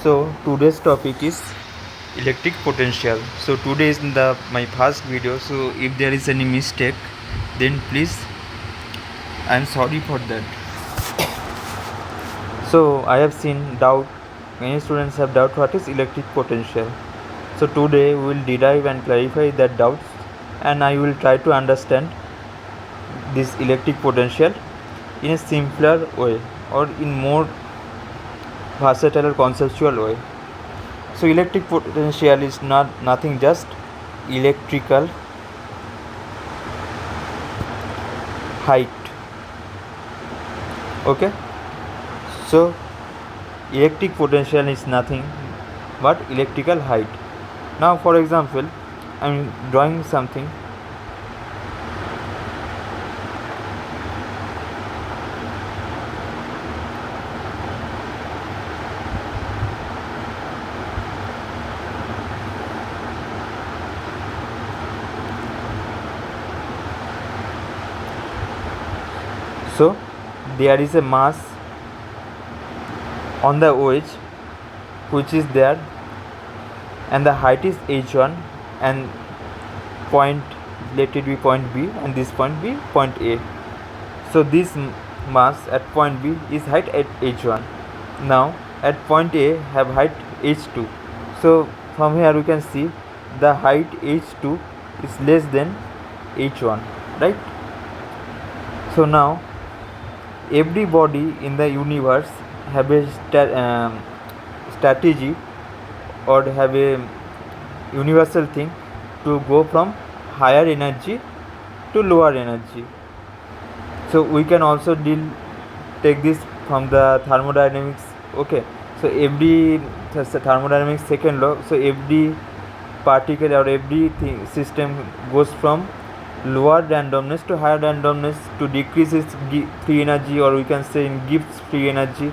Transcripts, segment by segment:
So today's topic is electric potential. So today is my first video. So if there is any mistake, then please, I am sorry for that. So I have seen doubt. Many students have doubt what is electric potential. So today we will derive and clarify that doubts, and I will try to understand this electric potential in a simpler way or in more versatile or conceptual way. So electric potential is nothing just electrical height. Okay, so electric potential is nothing but electrical height. Now for example, I am drawing something. So there is a mass on the wedge which is there, and the height is h1, and point, let it be point B, and this point be point A. So this mass at point B is height at h1. Now at point A have height h2. So from here we can see the height h2 is less than h1, right? So now every body in the universe have a strategy or have a universal thing to go from higher energy to lower energy. So we can also take this from the thermodynamics. Okay, so every thermodynamics second law, so every particle or every system goes from lower randomness to higher randomness to decrease its free energy, or we can say in gives free energy.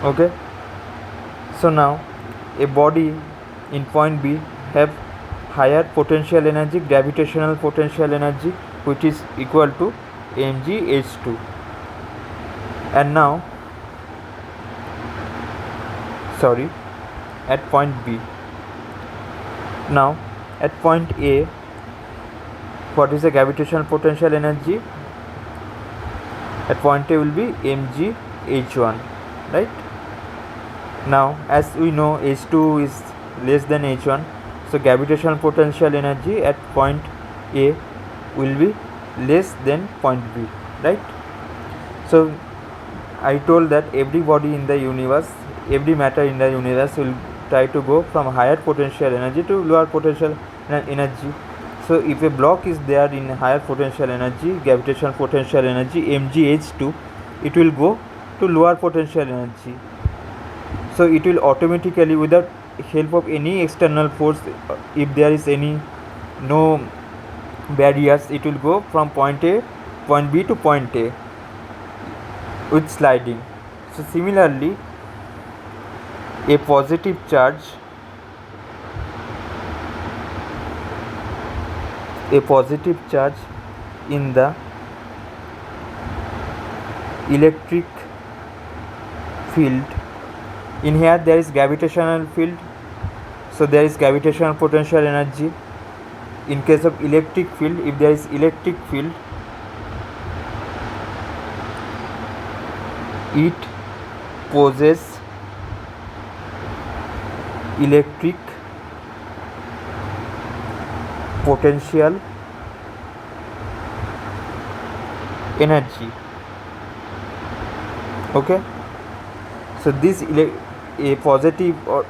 Okay, so now a body in point B have higher potential energy, gravitational potential energy, which is equal to mgh2. And now at point B. Now at point A, what is the gravitational potential energy? At point A will be mgh1, right? Now as we know, h2 is less than h1, so gravitational potential energy at point A will be less than point B, right? So I told that every body in the universe, every matter in the universe will try to go from higher potential energy to lower potential energy. So if a block is there in higher potential energy, gravitational potential energy mgh2, it will go to lower potential energy. So it will automatically, without help of any external force, if there is no barriers, it will go from point B to point A with sliding. So similarly, a positive charge in the electric field, in here there is gravitational field, so there is gravitational potential energy. In case of electric field, if there is electric field, it possesses electric potential energy. Okay, so this a positive, or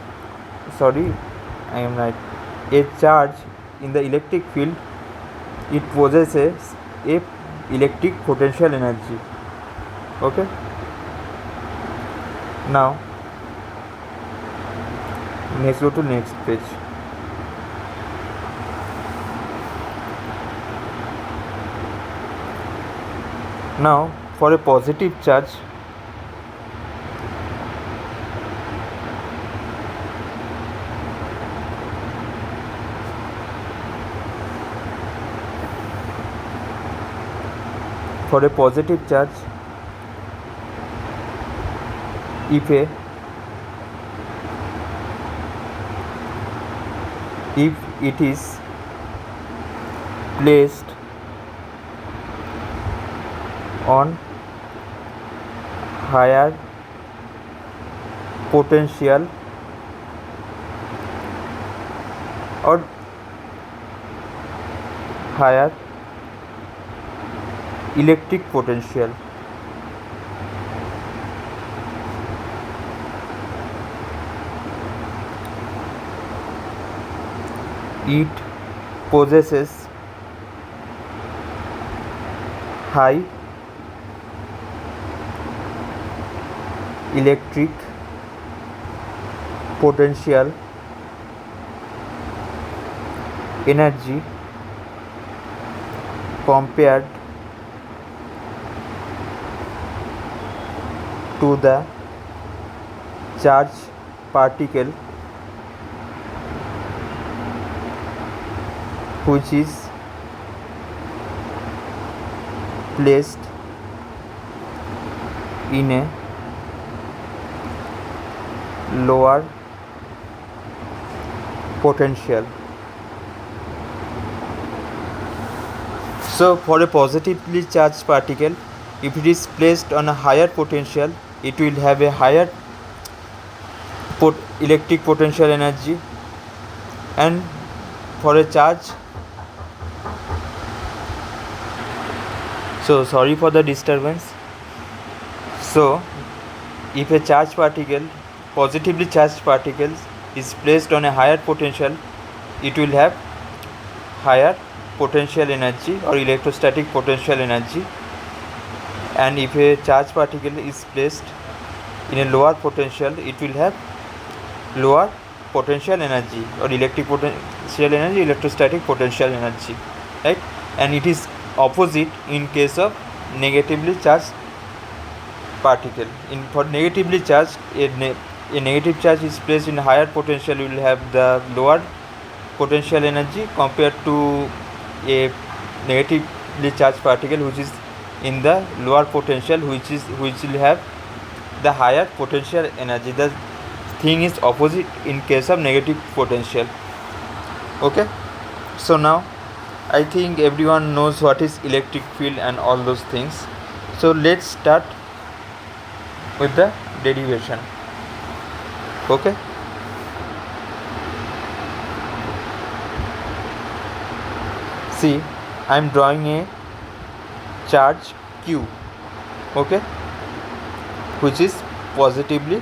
sorry, I am right, a charge in the electric field, it possesses a electric potential energy. Okay, now next, go to next page. Now for a positive charge, if a, if a positive charge, if a if it is placed on higher potential or higher electric potential. It possesses high electric potential energy compared to the charged particle which is placed in a lower potential. So for a positively charged particle, if it is placed on a higher potential, it will have a higher electric potential energy, and for a charge, so sorry for the disturbance. So if a charged particle, positively charged particles, is placed on a higher potential, it will have higher potential energy or electrostatic potential energy, and if a charged particle is placed in a lower potential, it will have lower potential energy or electric potential energy, electrostatic potential energy, right? And it is opposite in case of negatively charged particle. For negatively charged, a negative charge is placed in higher potential, you will have the lower potential energy compared to a negatively charged particle which is in the lower potential, which will have the higher potential energy. The thing is opposite in case of negative potential. Okay, so now I think everyone knows what is electric field and all those things. So let's start with the derivation. Okay, see, I am drawing a charge Q, okay, which is positively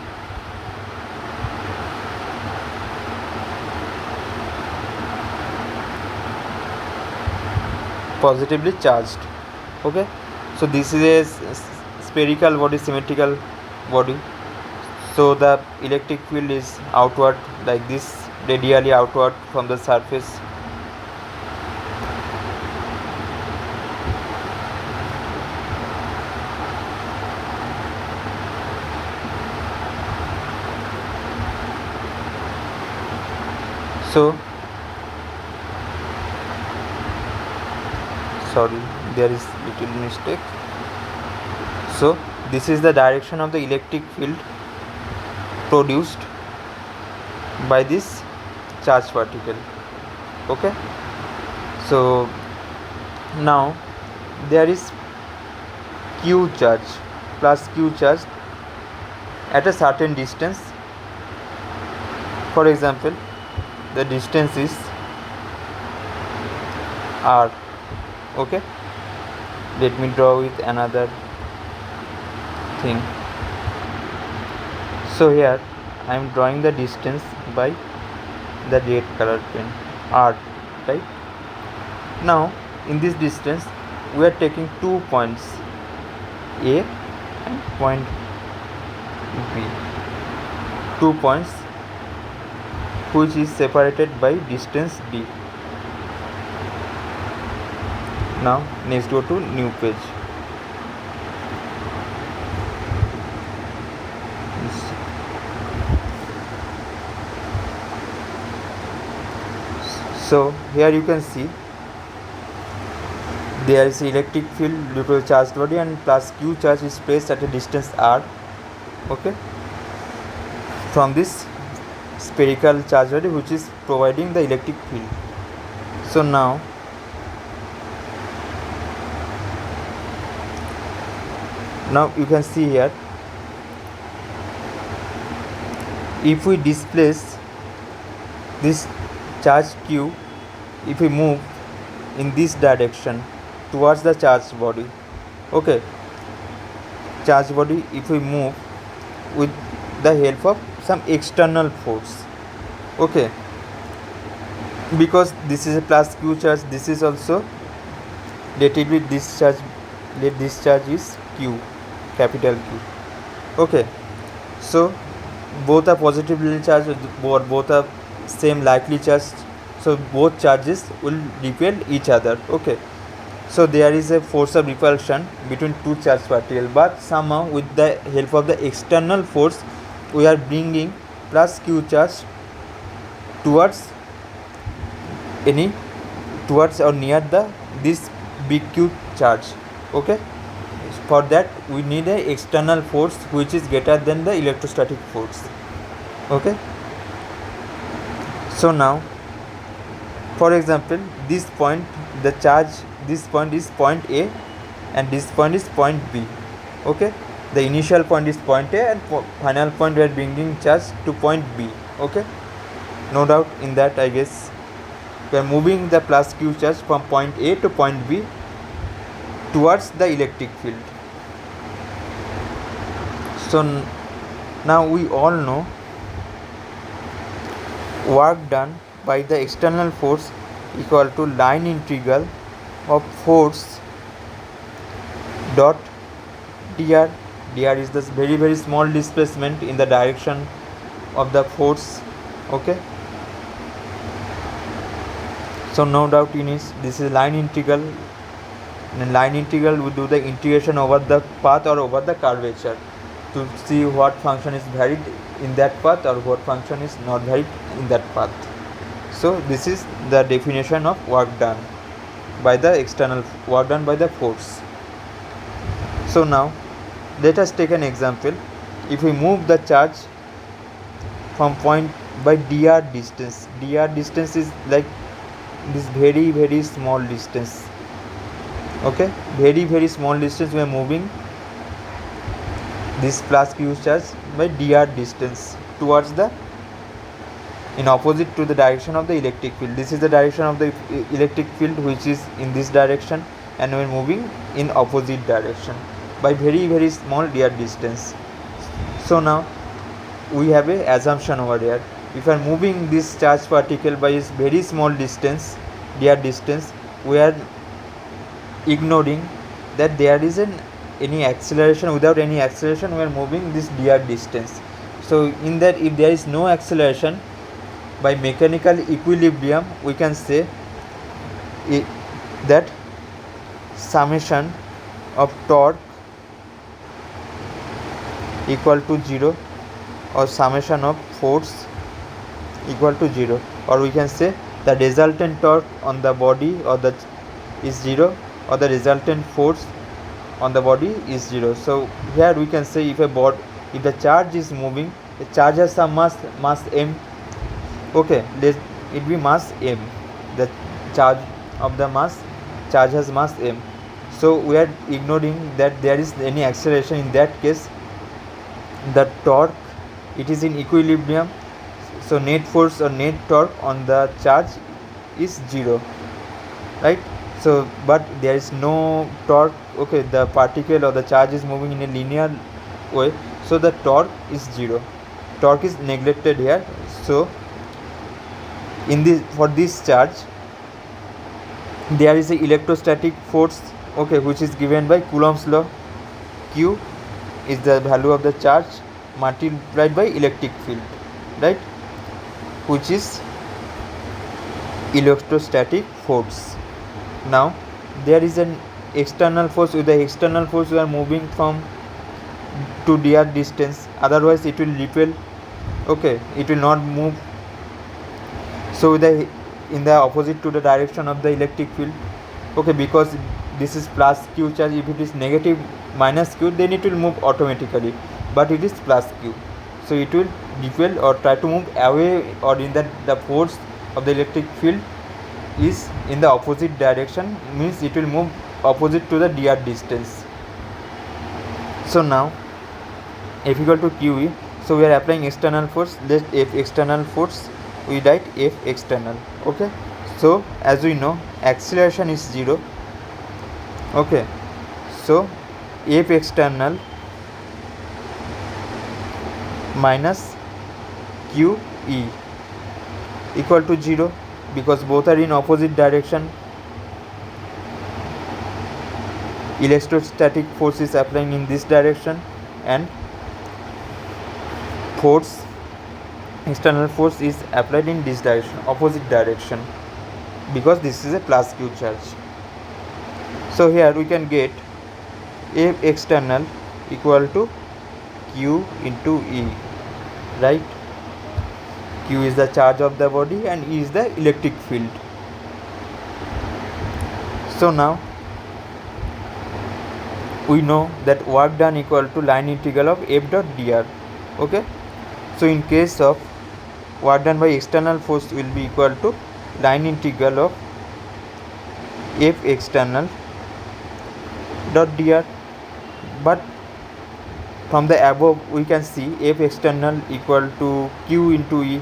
charged. Okay, so this is a spherical body, symmetrical body, so the electric field is outward like this, radially outward from the surface. So sorry, there is little mistake. So this is the direction of the electric field produced by this charged particle. Okay, so now there is Q charge plus Q charge at a certain distance. For example, the distance is R. Okay, let me draw with another thing. So here I am drawing the distance by the red color pen, R, right? Now in this distance we are taking 2 points, A and point B, 2 points which is separated by distance D. Now next go to new page. So here you can see there is electric field due to a charged body, and plus Q charge is placed at a distance R, okay, from this spherical charge body which is providing the electric field. So now you can see here, if we displace this charge q, if we move in this direction towards the charge body, okay, charge body, if we move with the help of some external force, okay, because this is a plus q charge, this is also, let it be this charge, let this charge is q, capital Q, okay. So both are positively charged, or both are same likely charge, so both charges will repel each other, okay. So there is a force of repulsion between two charge particles, but somehow with the help of the external force we are bringing plus q charge towards or near this big q charge, okay. For that we need a external force which is greater than the electrostatic force, okay. So now, for example, this point, the charge, this point is point A and this point is point B, okay. The initial point is point A and final point we are bringing charge to point B, okay. No doubt in that, I guess. We are moving the plus q charge from point A to point B towards the electric field. So now we all know work done by the external force equal to line integral of force dot dr. Dr is this very small displacement in the direction of the force, okay. So no doubt in this is line integral. In line integral we do the integration over the path or over the curvature to see what function is varied in that path or what function is not varied in that path. So this is the definition of work done by the external, work done by the force. So now let us take an example. If we move the charge from point by dr distance, dr distance is like this very small distance, okay, very small distance we are moving this plus q charge by dr distance towards the, in opposite to the direction of the electric field. This is the direction of the electric field which is in this direction, and we are moving in opposite direction by very small dr distance. So now we have a assumption over here. If we are moving this charge particle by a very small distance, dr distance, we are ignoring that there is any acceleration. Without any acceleration we are moving this dr distance. So in that, if there is no acceleration, by mechanical equilibrium we can say that summation of torque equal to 0, or summation of force equal to 0, or we can say the resultant torque on the body or the is 0, or the resultant force on the body is 0. So here we can say if the charge is moving, the charge has some mass m, okay, let it be mass m, the charge of the charge has mass m. So we are ignoring that there is any acceleration. In that case the torque, it is in equilibrium, so net force or net torque on the charge is 0, right. So but there is no torque, okay, the particle or the charge is moving in a linear way, so the torque is 0, torque is neglected here. So in this, for this charge there is a electrostatic force, okay, which is given by Coulomb's law. Q is the value of the charge multiplied by electric field, right, which is electrostatic force. Now there is an external force. With the external force we are moving from to dr distance, otherwise it will repel, okay, it will not move. So in the opposite to the direction of the electric field, okay, because this is plus q charge, if it is negative minus q then it will move automatically, but it is plus q, so it will repel or try to move away, or in that the force of the electric field is in the opposite direction, means it will move opposite to the dr distance. So now F equal to QE, so we are applying external force. Let F external force, we write F external. Okay, so as we know acceleration is 0. Okay, so F external minus QE equal to 0, because both are in opposite direction. Electrostatic force is applying in this direction, and force, external force, is applied in this direction, opposite direction, because this is a plus Q charge. So here we can get F external equal to Q into E, right? Q is the charge of the body and E is the electric field. So now we know that work done equal to line integral of F dot dr. Okay, so in case of work done by external force will be equal to line integral of F external dot dr, but from the above we can see F external equal to Q into E,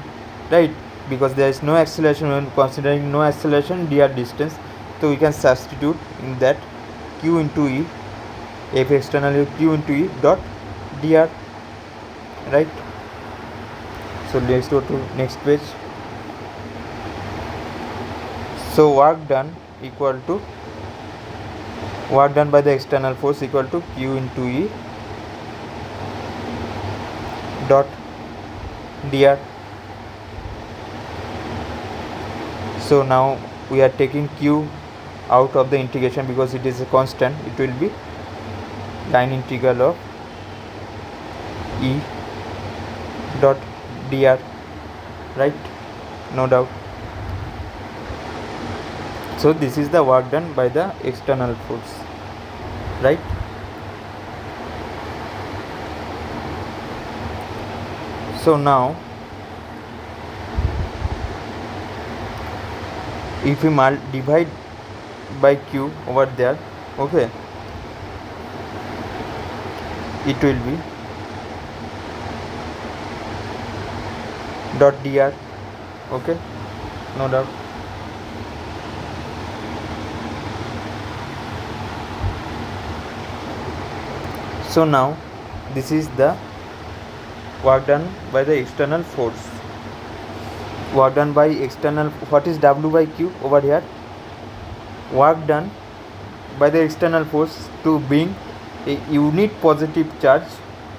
right? Because there is no acceleration, when considering no acceleration dr distance, so we can substitute in that Q into E, F external is Q into E dot dr, right? So let's go to next page. So work done equal to work done by the external force equal to Q into E dot dr. So now we are taking Q out of the integration because it is a constant. It will be line integral of E dot dr, right? No doubt. So this is the work done by the external force, right? So now if we divide by Q over there, okay, it will be dot dr, okay, no doubt. So now this is the work done by the external force. Work done by external, what is W by Q over here? Work done by the external force to bring a unit positive charge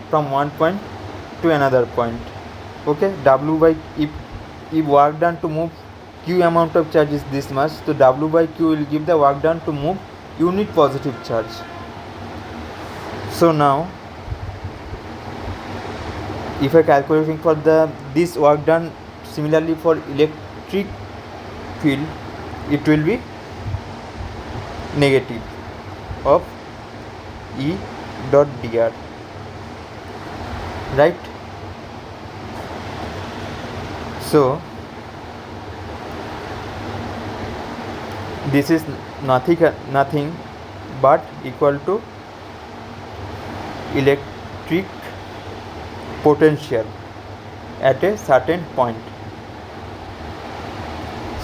from one point to another point. Okay, W by, if work done to move Q amount of charge is this much, so W by Q will give the work done to move unit positive charge. So now if I calculating for this work done similarly for electric field, it will be negative of E dot dr, right? So this is nothing but equal to electric potential at a certain point.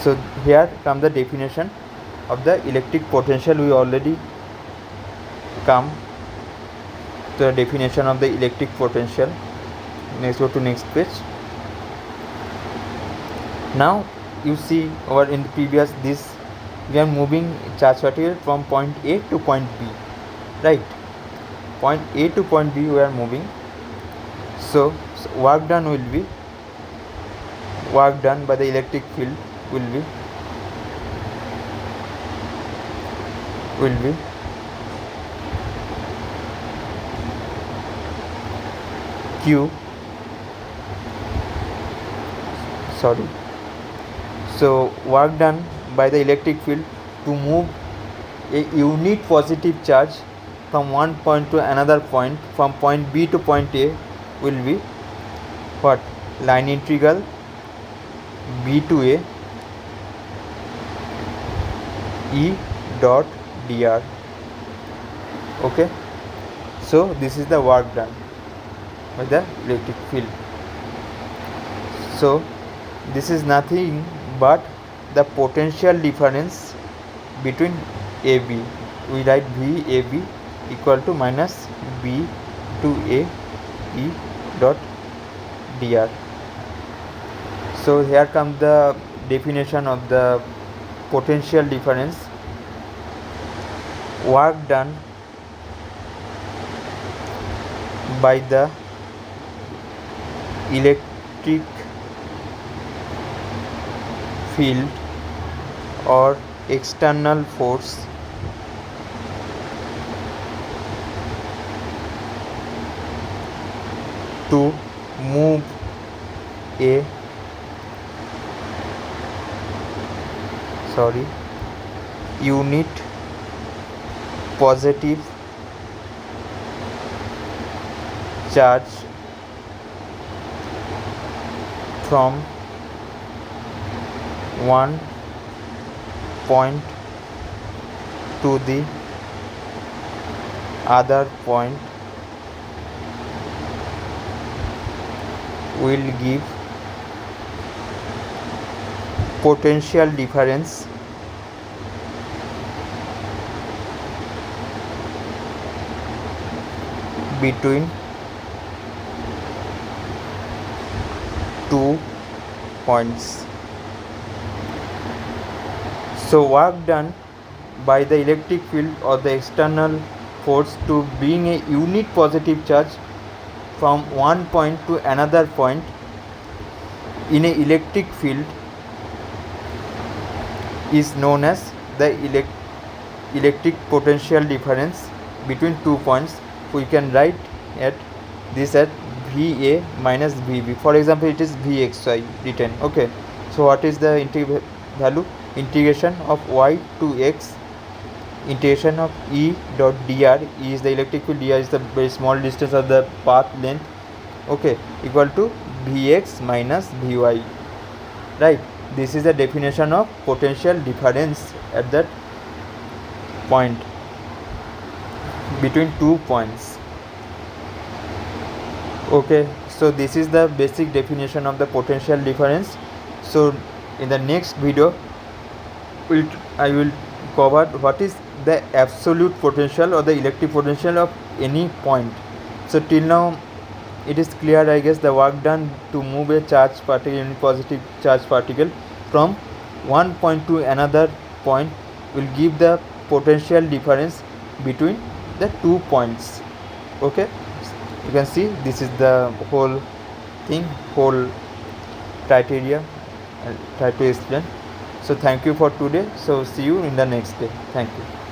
So here comes the definition of the electric potential. We already come to the definition of the electric potential. Let's go to next page. Now you see over in the previous this, we are moving charge particle from point A to point B, right? Point A to point B we are moving. So work done will be, work done by the electric field will be Q, sorry. So work done by the electric field to move a unit positive charge from one point to another point, from point B to point A, will be what? line integral b to a E dot dr. Okay, so this is the work done by the electric field. So this is nothing but the potential difference between AB. We write VAB equal to minus B to A E dot dr. So here comes the definition of the potential difference. Work done by the electric field or external force to move a unit positive charge from one point to the other point will give potential difference between two points. So work done by the electric field or the external force to bring a unit positive charge from one point to another point in a electric field is known as the electric potential difference between 2 points. We can write at this at VA minus VB. For example, it is VXY written. Okay, so what is the value? Integration of y to x, integration of E dot dr. E is the electric field, dr is the very small distance of the path length. Okay, equal to Vx minus Vy. Right, this is the definition of potential difference at that point between 2 points. Okay, so this is the basic definition of the potential difference. So in the next video I will cover what is the absolute potential or the electric potential of any point. So till now it is clear, I guess, the work done to move a charge particle, any positive charge particle, from one point to another point will give the potential difference between the 2 points. Okay, you can see this is the whole thing, whole criteria I'll try to explain. So thank you for today. So see you in the next day. Thank you.